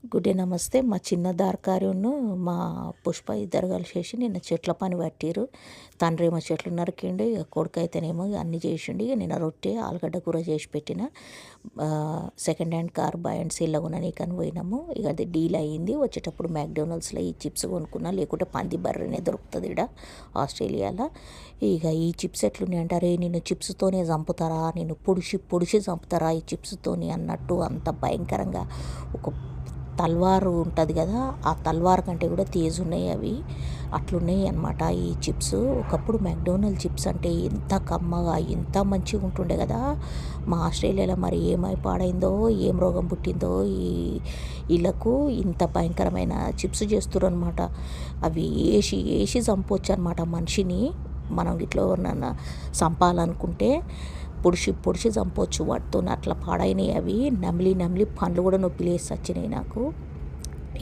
Good day నమస్తే. మా చిన్న దార్కార్యును మా పుష్ప ఇద్దరు కలిసేసి నిన్న చెట్ల పని పట్టిర్రు. తండ్రేమో చెట్లు నరికిండు, ఇక కొడుకైతేనేమో అన్నీ చేసిండు. ఇక నిన్న రొట్టె ఆలుగడ్డ కూర చేసి పెట్టిన. Second hand car by and సేల్లో కొననీకని పోయినాము. ఇక అది డీల్ అయ్యింది. వచ్చేటప్పుడు మ్యాక్డొనాల్డ్స్లో ఈ చిప్స్ కొనుక్కున్నా, లేకుంటే పంది బర్రెనే దొరుకుతుంది ఇక్కడ ఆస్ట్రేలియాలో. ఇక ఈ చిప్స్ ఎట్లున్నాయి అంటారే, నిన్ను చిప్స్తోనే చంపుతారా, నేను పొడిచి పొడిచి చంపుతారా ఈ చిప్స్తోని అన్నట్టు అంత భయంకరంగా ఒక తల్వారు ఉంటుంది కదా, ఆ తల్వార్ కంటే కూడా తేజ్ ఉన్నాయి అవి. అట్లున్నాయి అన్నమాట ఈ చిప్స్. ఒకప్పుడు మ్యాక్డొనాల్డ్ చిప్స్ అంటే ఎంత కమ్మగా ఎంత మంచిగా ఉంటుండే కదా. మా ఆస్ట్రేలియాలో మరి ఏమై పాడైందో, ఏం రోగం పుట్టిందో ఈ వీళ్ళకు ఇంత భయంకరమైన చిప్స్ చేస్తారు అనమాట. అవి వేసి వేసి చంపొచ్చు అనమాట మనిషిని. మనం ఇట్లా ఎవరినన్నా చంపాలనుకుంటే పొడిచి పొడిచి చంపొచ్చు వాటితో. అట్లా పాడైనాయి అవి. నమిలి నమిలి పండ్లు కూడా నొప్పి లేసి వచ్చినాయి నాకు.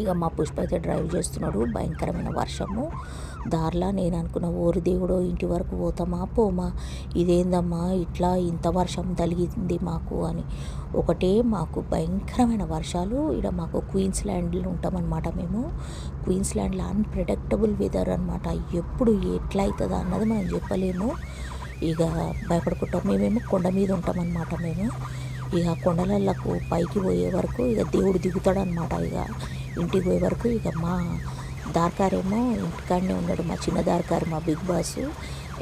ఇక మా పుష్ప అయితే డ్రైవ్ చేస్తున్నాడు. భయంకరమైన వర్షము దారిలో. నేను అనుకున్న, ఓరి దేవుడో ఇంటి వరకు పోతామా పోమా, ఇదేందమ్మా ఇట్లా ఇంత వర్షం తగిలింది మాకు అని. ఒకటే మాకు భయంకరమైన వర్షాలు. ఇక్కడ మాకు క్వీన్స్లాండ్లో ఉంటామన్నమాట మేము. క్వీన్స్లాండ్లో అన్ప్రెడిక్టబుల్ వెదర్ అనమాట. ఎప్పుడు ఎట్లా అవుతుందా అన్నది మనం చెప్పలేము. ఇక భయపడుకుంటాం. మేమేమో కొండ మీద ఉంటామన్నమాట మేము. ఇక కొండలకు పైకి పోయే వరకు ఇక దేవుడు దిగుతాడనమాట. ఇక ఇంటికి పోయే వరకు ఇక మా దార్కారేమో ఇంటికాడనే ఉన్నాడు. మా చిన్న దార్కారు, మా బిగ్ బాస్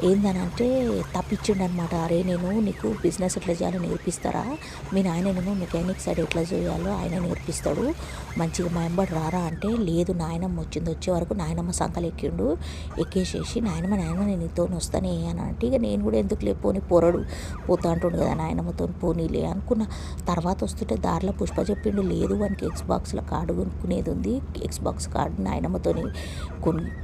ఏందనంటే తప్పించిండు అనమాట. అరే నేను నీకు బిజినెస్ ఎట్లా చేయాలో నేర్పిస్తారా, మీ నాయననేమో మెకానిక్ సైడ్ ఎట్లా చేయాలో ఆయన నేర్పిస్తాడు, మంచిగా మా ఎంబడి రారా అంటే, లేదు నాయనమ్మ వచ్చింది, వచ్చే వరకు నాయనమ్మ సంకలు ఎక్కిండు, ఎక్కేసేసి నాయనమ్మ నేను నీతో వస్తానే అని అంటే, ఇక నేను కూడా ఎందుకు లేపోని పొరడు పోతా అంటుండు కదా నాయనమ్మతో, పోనీలే అనుకున్న. తర్వాత వస్తుంటే దారిలో పుష్ప చెప్పిండు, లేదు వానికి ఎక్స్బాక్స్లో కార్డు కొనుక్కునేది ఉంది, ఎక్స్బాక్స్ కార్డు నాయనమ్మతో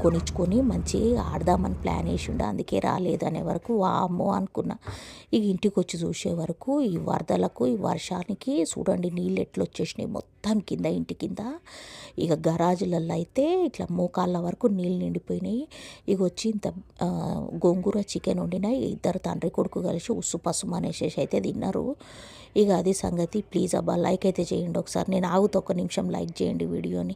కొనిచ్చుకొని మంచిగా ఆడదామని ప్లాన్ వేసిండు. అందుకే రాలేదనే వరకు వామ్మో అనుకున్నా. ఇక ఇంటికి వచ్చి చూసే వరకు ఈ వరదలకు ఈ వర్షానికి చూడండి నీళ్ళు ఎట్లా వచ్చేసినాయి మొత్తం కింద, ఇంటి కింద. ఇక గరాజులలో అయితే ఇట్లా మోకాళ్ళ వరకు నీళ్ళు నిండిపోయినాయి. ఇక వచ్చి ఇంత గోంగూర చికెన్ వండినాయి. ఇద్దరు తండ్రి కొడుకు కలిసి ఉస్సు పసుము అనేసేసి అయితే తిన్నారు. ఇక అది సంగతి. ప్లీజ్ అబ్బా లైక్ అయితే చేయండి ఒకసారి. నేను ఆగుతా, ఒక్క నిమిషం లైక్ చేయండి వీడియోని.